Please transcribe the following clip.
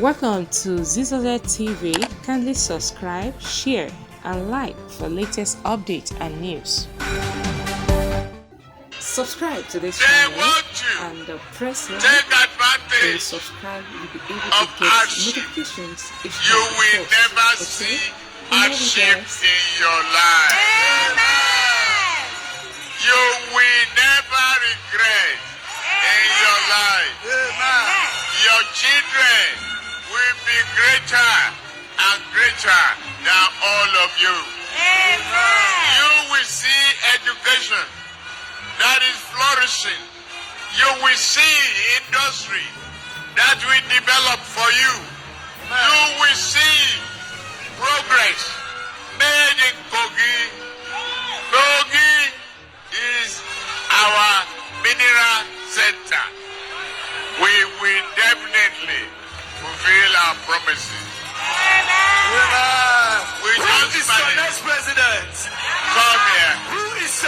Welcome to Zisodel TV. Kindly subscribe, share, and like for latest updates and news. Subscribe to this channel and press like. When you subscribe, you'll be able to get notifications if you will never see hardship in your life. Amen. You will never regret in your life. Amen. Your children will be greater and greater than all of you. Amen. You will see education that is flourishing. You will see industry that will develop for you. You will see progress made in Kogi. Kogi is our mineral center. We will definitely